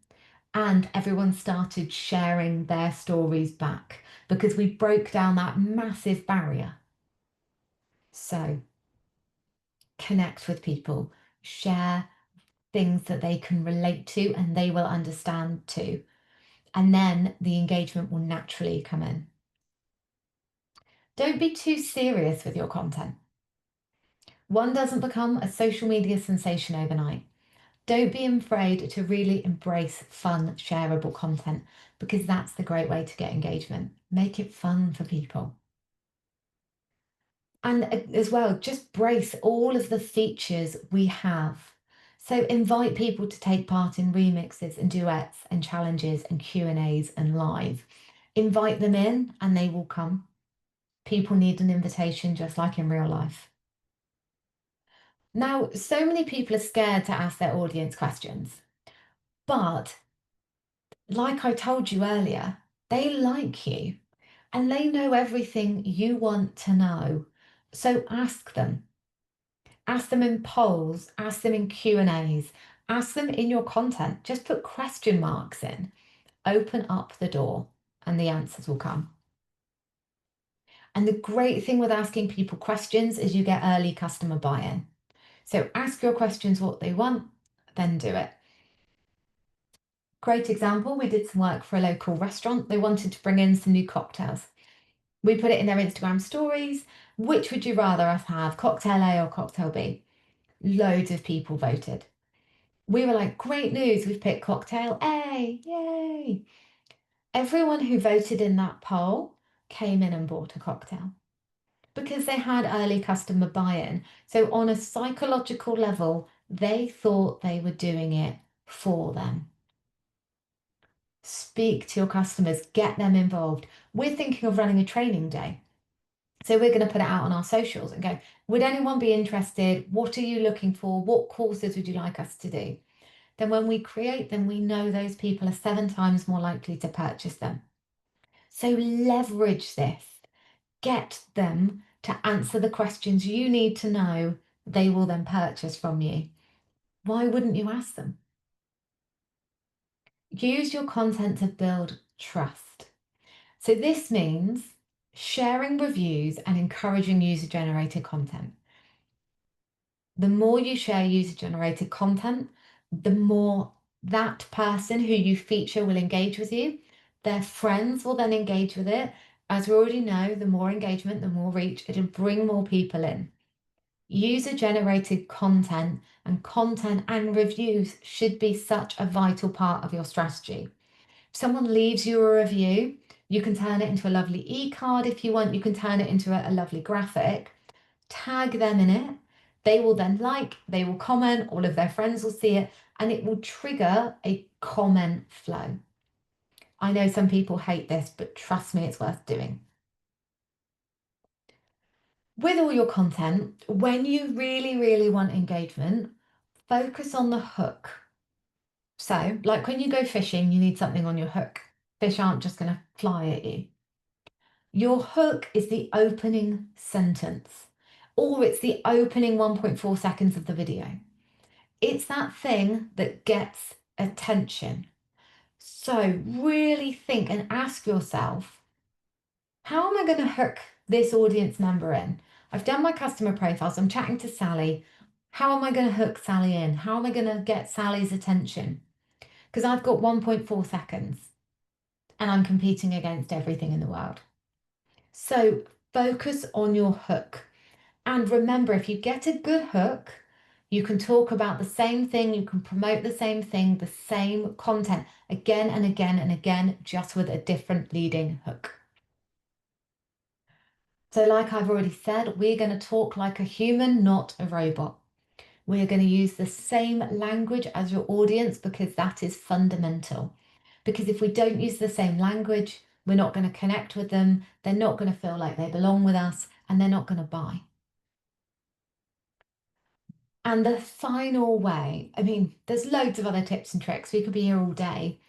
and everyone started sharing their stories back because we broke down that massive barrier. So connect with people, share things that they can relate to and they will understand too. And then the engagement will naturally come in. Don't be too serious with your content. One doesn't become a social media sensation overnight. Don't be afraid to really embrace fun, shareable content because that's the great way to get engagement. Make it fun for people. And as well, just brace all of the features we have. So invite people to take part in remixes and duets and challenges and Q&As and live. Invite them in and they will come. People need an invitation just like in real life. Now, so many people are scared to ask their audience questions, but like I told you earlier, they like you and they know everything you want to know. So ask them. Ask them in polls, ask them in Q&As, ask them in your content. Just put question marks in. Open up the door and the answers will come. And the great thing with asking people questions is you get early customer buy-in. So ask your questions what they want, then do it. Great example, we did some work for a local restaurant. They wanted to bring in some new cocktails. We put it in their Instagram stories. Which would you rather us have, cocktail A or cocktail B? Loads of people voted. We were like, great news, we've picked cocktail A, yay. Everyone who voted in that poll came in and bought a cocktail because they had early customer buy-in. So on a psychological level, they thought they were doing it for them. Speak to your customers, get them involved. We're thinking of running a training day. So we're going to put it out on our socials and go, would anyone be interested? What are you looking for? What courses would you like us to do? Then when we create them, we know those people are 7 times more likely to purchase them. So leverage this. Get them to answer the questions you need to know. They will then purchase from you. Why wouldn't you ask them? Use your content to build trust. So this means sharing reviews and encouraging user-generated content. The more you share user-generated content, the more that person who you feature will engage with you. Their friends will then engage with it. As we already know, the more engagement, the more reach, it'll bring more people in. User generated content and reviews should be such a vital part of your strategy. If someone leaves you a review, you can turn it into a lovely e-card if you want. You can turn it into a lovely graphic, tag them in it. They will then they will comment, all of their friends will see it, and it will trigger a comment flow. I know some people hate this, but trust me, it's worth doing. With all your content, when you really, really want engagement, focus on the hook. So, like when you go fishing, you need something on your hook. Fish aren't just going to fly at you. Your hook is the opening sentence, or it's the opening 1.4 seconds of the video. It's that thing that gets attention. So really think and ask yourself, how am I going to hook this audience member in? I've done my customer profiles. I'm chatting to Sally. How am I going to hook Sally in? How am I going to get Sally's attention? Because I've got 1.4 seconds and I'm competing against everything in the world. So focus on your hook. And remember, if you get a good hook, you can talk about the same thing, you can promote the same thing, the same content again and again and again, just with a different leading hook. So, like I've already said, we're going to talk like a human, not a robot. We're going to use the same language as your audience because that is fundamental. Because if we don't use the same language, we're not going to connect with them, they're not going to feel like they belong with us, and they're not going to buy. And the final way, I mean, there's loads of other tips and tricks. We could be here all day,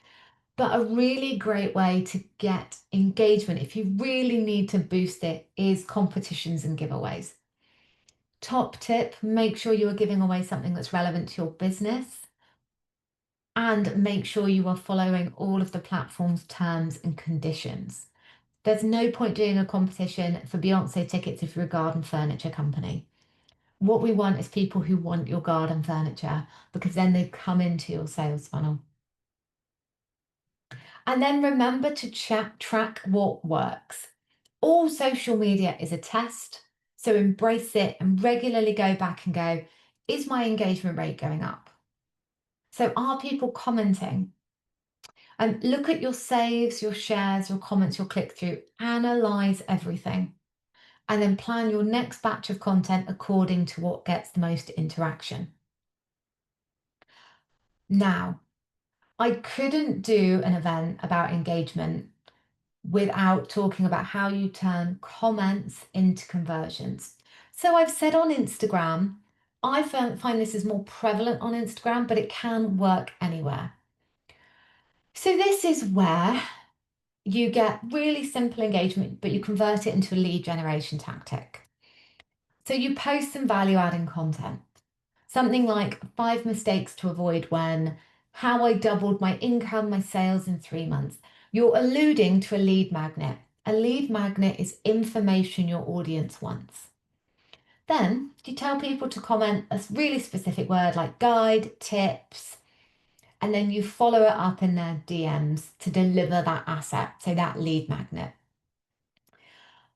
but a really great way to get engagement, if you really need to boost it, is competitions and giveaways. Top tip, make sure you are giving away something that's relevant to your business and make sure you are following all of the platform's terms and conditions. There's no point doing a competition for Beyonce tickets if you're a garden furniture company. What we want is people who want your garden furniture because then they come into your sales funnel. And then remember to track what works. All social media is a test, so embrace it and regularly go back and go, is my engagement rate going up? So are people commenting? And look at your saves, your shares, your comments, your click through, analyze everything. And then plan your next batch of content according to what gets the most interaction. Now, I couldn't do an event about engagement without talking about how you turn comments into conversions. So I've said on Instagram, I find this is more prevalent on Instagram, but it can work anywhere. So this is where you get really simple engagement, but you convert it into a lead generation tactic. So you post some value adding content, something like 5 mistakes to avoid when, how I doubled my income, my sales in 3 months. You're alluding to a lead magnet. A lead magnet is information your audience wants. Then you tell people to comment a really specific word like guide, tips, and then you follow it up in their DMs to deliver that asset, so that lead magnet.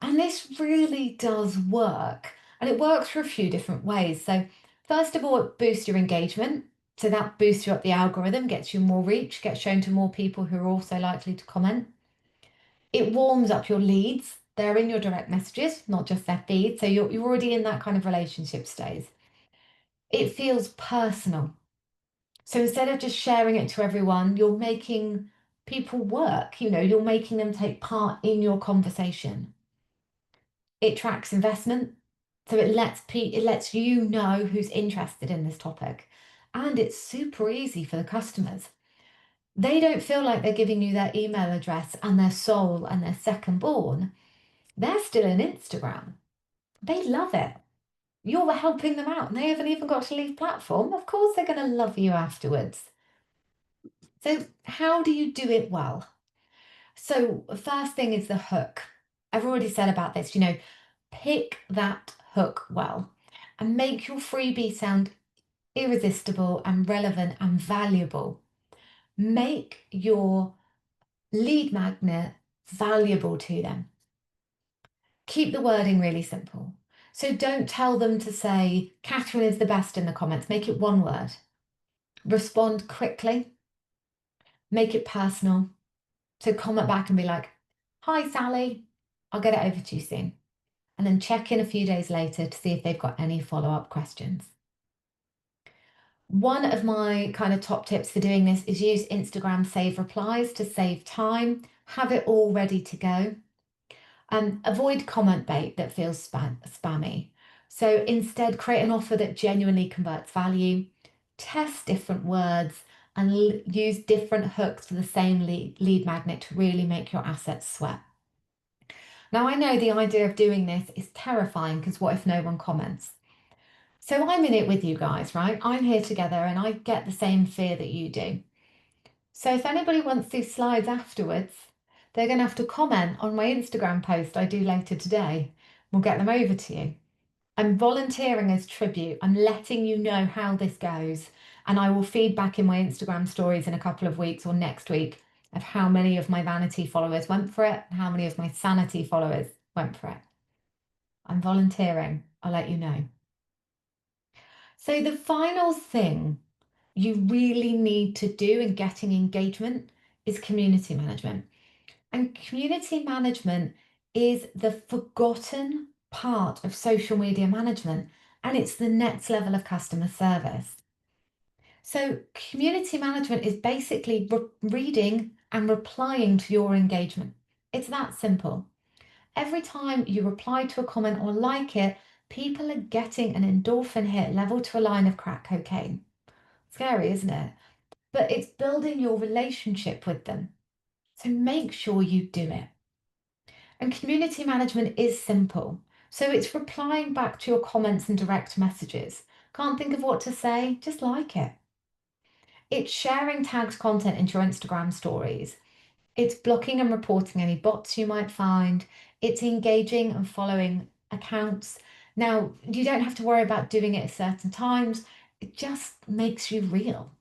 And this really does work. And it works for a few different ways. So, first of all, it boosts your engagement. So, that boosts you up the algorithm, gets you more reach, gets shown to more people who are also likely to comment. It warms up your leads. They're in your direct messages, not just their feed. So, you're already in that kind of relationship stage. It feels personal. So, instead of just sharing it to everyone, you're making people work, you're making them take part in your conversation. It tracks investment, so it lets you know who's interested in this topic, and it's super easy for the customers. They don't feel like they're giving you their email address and their soul and their second born. They're still in Instagram. They love it. You're helping them out, and they haven't even got to leave platform. Of course, they're going to love you afterwards. So, how do you do it well? So, first thing is the hook. I've already said about this, pick that hook well and make your freebie sound irresistible and relevant and valuable. Make your lead magnet valuable to them. Keep the wording really simple. So don't tell them to say, Katherine is the best in the comments. Make it one word. Respond quickly. Make it personal. So comment back and be like, hi, Sally. I'll get it over to you soon. And then check in a few days later to see if they've got any follow-up questions. One of my kind of top tips for doing this is use Instagram save replies to save time. Have it all ready to go. Avoid comment bait that feels spammy. So instead, create an offer that genuinely converts value. Test different words and use different hooks for the same lead magnet to really make your assets sweat. Now, I know the idea of doing this is terrifying because what if no one comments? So I'm in it with you guys, right? I'm here together and I get the same fear that you do. So if anybody wants these slides afterwards, they're going to have to comment on my Instagram post I do later today. We'll get them over to you. I'm volunteering as tribute. I'm letting you know how this goes. And I will feed back in my Instagram stories in a couple of weeks or next week of how many of my vanity followers went for it and how many of my sanity followers went for it. I'm volunteering. I'll let you know. So the final thing you really need to do in getting engagement is community management. And community management is the forgotten part of social media management, and it's the next level of customer service. So, community management is basically reading and replying to your engagement. It's that simple. Every time you reply to a comment or like it, people are getting an endorphin hit level to a line of crack cocaine. Scary, isn't it? But it's building your relationship with them. So make sure you do it. And community management is simple. So it's replying back to your comments and direct messages. Can't think of what to say? Just like it. It's sharing tagged content into your Instagram stories. It's blocking and reporting any bots you might find. It's engaging and following accounts. Now, you don't have to worry about doing it at certain times. It just makes you real.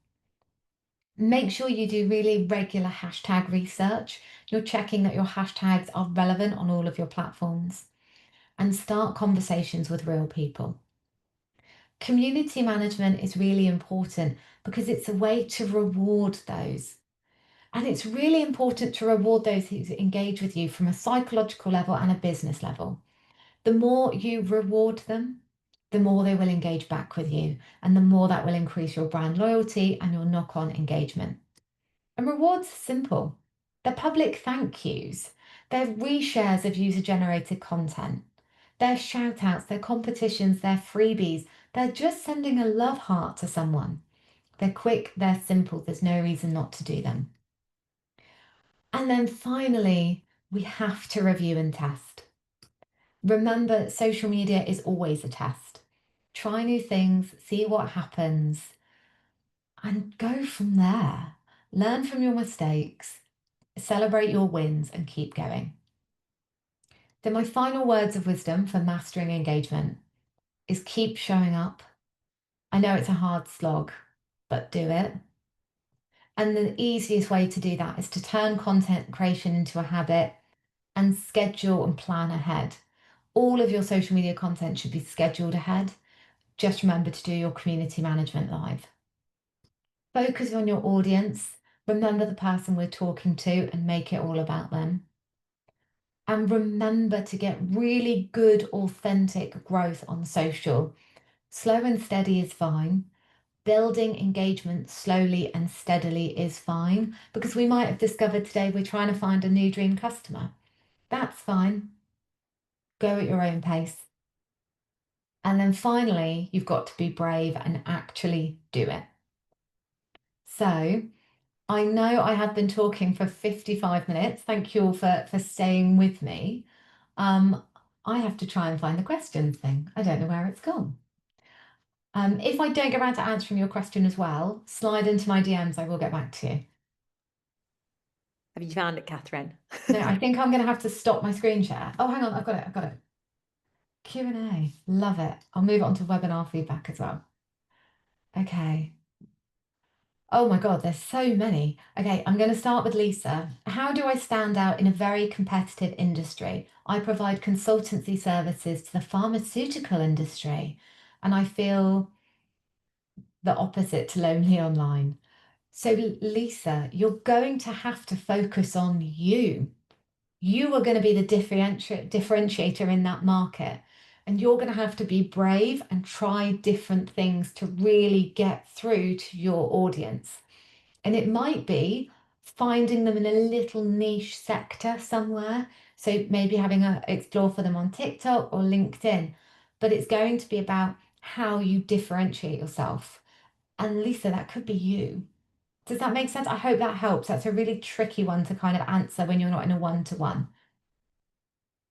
Make sure you do really regular hashtag research. You're checking that your hashtags are relevant on all of your platforms and start conversations with real people. Community management is really important because it's a way to reward those. And it's really important to reward those who engage with you from a psychological level and a business level. The more you reward them, the more they will engage back with you, and the more that will increase your brand loyalty and your knock-on engagement. And rewards are simple. They're public thank yous. They're reshares of user-generated content. They're shout outs, they're competitions, they're freebies. They're just sending a love heart to someone. They're quick, they're simple. There's no reason not to do them. And then finally, we have to review and test. Remember, social media is always a test. Try new things, see what happens, and go from there. Learn from your mistakes, celebrate your wins, and keep going. Then, my final words of wisdom for mastering engagement is keep showing up. I know it's a hard slog, but do it. And the easiest way to do that is to turn content creation into a habit and schedule and plan ahead. All of your social media content should be scheduled ahead. Just remember to do your community management live. Focus on your audience. Remember the person we're talking to and make it all about them. And remember to get really good, authentic growth on social. Slow and steady is fine. Building engagement slowly and steadily is fine because we might have discovered today we're trying to find a new dream customer. That's fine. Go at your own pace. And then finally, you've got to be brave and actually do it. So I know I have been talking for 55 minutes. Thank you all for staying with me. Um, I have to try and find the questions thing. I don't know where it's gone. If I don't get around to answering your question as well, slide into my DMs. I will get back to you. Have you found it, Katherine? No, I think I'm going to have to stop my screen share. Oh, hang on. I've got it. I've got it. Q&A. Love it. I'll move on to webinar feedback as well. Okay. Oh my God, there's so many. Okay, I'm going to start with Lisa. How do I stand out in a very competitive industry? I provide consultancy services to the pharmaceutical industry, and I feel the opposite to lonely online. So, Lisa, you're going to have to focus on you. You are going to be the differentiator in that market. And you're going to have to be brave and try different things to really get through to your audience. And it might be finding them in a little niche sector somewhere. So maybe having a explore for them on TikTok or LinkedIn. But it's going to be about how you differentiate yourself. And Lisa, that could be you. Does that make sense? I hope that helps. That's a really tricky one to kind of answer when you're not in a one-to-one.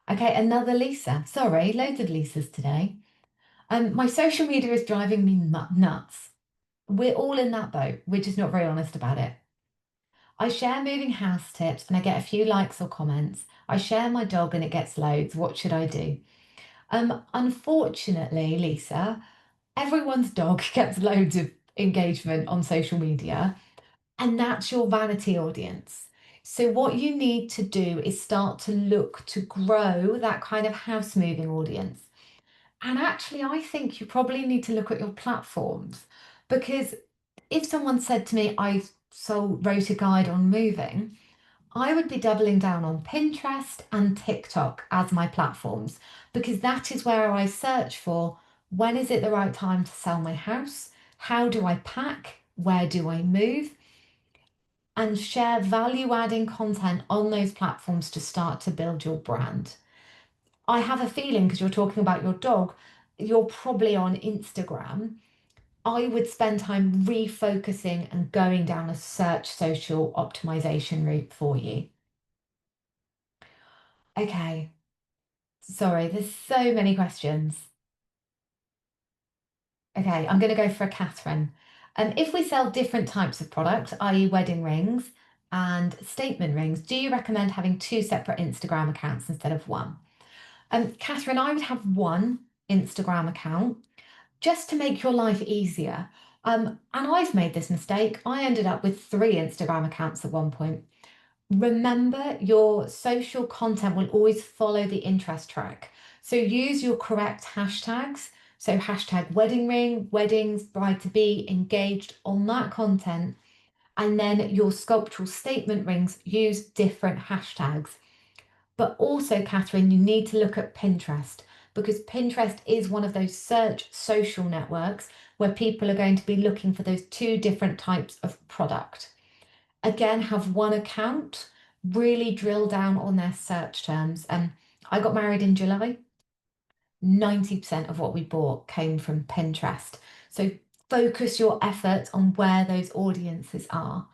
Okay, another Lisa. Sorry, loads of Lisas today. My social media is driving me nuts. We're all in that boat. We're just not very honest about it. I share moving house tips and I get a few likes or comments. I share my dog and it gets loads. What should I do? Unfortunately, Lisa, everyone's dog gets loads of engagement on social media. And that's your vanity audience. So, what you need to do is start to look to grow that kind of house moving audience. And actually, I think you probably need to look at your platforms because if someone said to me, wrote a guide on moving, I would be doubling down on Pinterest and TikTok as my platforms because that is where I search for when is it the right time to sell my house? How do I pack? Where do I move? And share value adding content on those platforms to start to build your brand. I have a feeling because you're talking about your dog, you're probably on Instagram. I would spend time refocusing and going down a search social optimization route for you. Okay, sorry, there's so many questions. Okay, I'm going to go for a Catherine. If we sell different types of product, i.e., wedding rings and statement rings, do you recommend having two separate Instagram accounts instead of one? Catherine, I would have one Instagram account just to make your life easier. And I've made this mistake. I ended up with three Instagram accounts at one point. Remember, your social content will always follow the interest track. So use your correct hashtags. So hashtag wedding ring, weddings, bride to be, engaged on that content. And then your sculptural statement rings, use different hashtags. But also, Catherine, you need to look at Pinterest because Pinterest is one of those search social networks where people are going to be looking for those two different types of product. Again, have one account, really drill down on their search terms. And I got married in July. 90% of what we bought came from Pinterest. So focus your efforts on where those audiences are.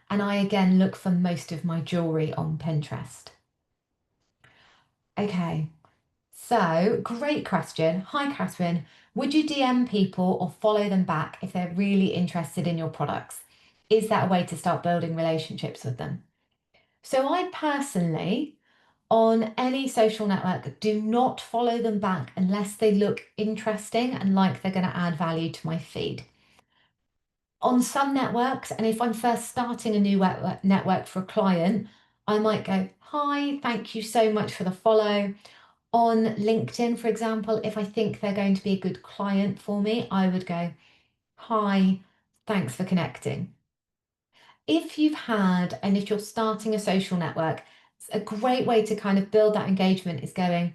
And I again look for most of my jewelry on Pinterest. Okay, so great question. Hi, Catherine. Would you DM people or follow them back if they're really interested in your products? Is that a way to start building relationships with them? So I personally, on any social network, do not follow them back unless they look interesting and like they're going to add value to my feed. On some networks, and if I'm first starting a new network for a client, I might go, hi, thank you so much for the follow. On LinkedIn, for example, if I think they're going to be a good client for me, I would go, hi, thanks for connecting. If you've had, and if you're starting a social network, a great way to kind of build that engagement is going,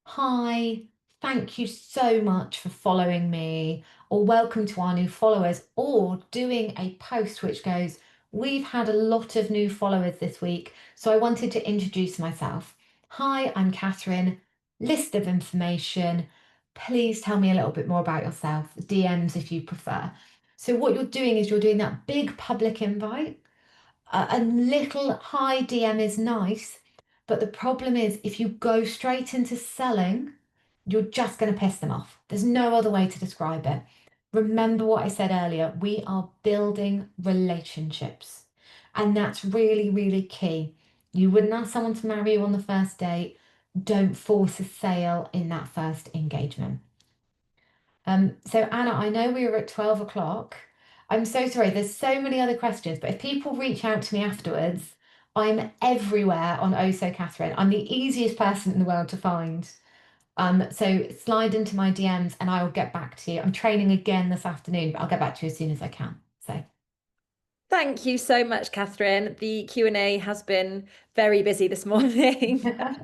hi, thank you so much for following me, or welcome to our new followers, or doing a post which goes, we've had a lot of new followers this week, so I wanted to introduce myself. Hi, I'm Catherine, list of information. Please tell me a little bit more about yourself, DMs if you prefer. So what you're doing is you're doing that big public invite a little high DM is nice, but the problem is if you go straight into selling, you're just going to piss them off. There's no other way to describe it. Remember what I said earlier, we are building relationships, and that's really, really key. You wouldn't ask someone to marry you on the first date. Don't force a sale in that first engagement. So Anna, I know we were at 12 o'clock. I'm so sorry, there's so many other questions, but if people reach out to me afterwards, I'm everywhere on Oh So Catherine. I'm the easiest person in the world to find. So slide into my DMs and I'll get back to you. I'm training again this afternoon, but I'll get back to you as soon as I can. So Thank you so much, Catherine. The Q&A has been very busy this morning,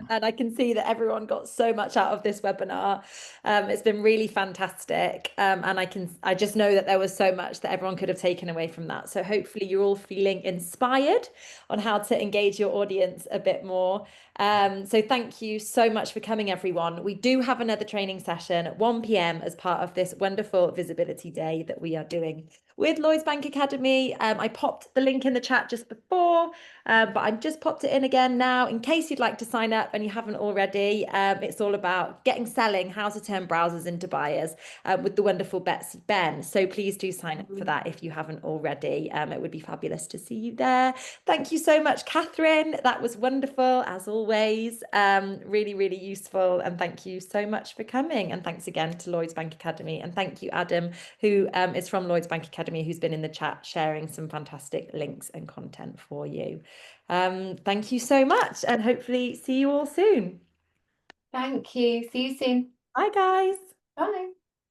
and I can see that everyone got so much out of this webinar. It's been really fantastic, and I just know that there was so much that everyone could have taken away from that. So hopefully you're all feeling inspired on how to engage your audience a bit more. So thank you so much for coming, everyone. We do have another training session at 1 p.m. as part of this wonderful visibility day that we are doing with Lloyds Bank Academy. I popped the link in the chat just before, but I've just popped it in again now in case you'd like to sign up and you haven't already. It's all about selling, how to turn browsers into buyers with the wonderful Betsy Ben. So please do sign up for that if you haven't already. It would be fabulous to see you there. Thank you so much, Catherine. That was wonderful as always. Really, really useful. And thank you so much for coming. And thanks again to Lloyds Bank Academy. And thank you, Adam, who is from Lloyds Bank Academy, who's been in the chat sharing some fantastic links and content for you. Thank you so much, and hopefully see you all soon. thank you. See you soon. Bye, guys. Bye.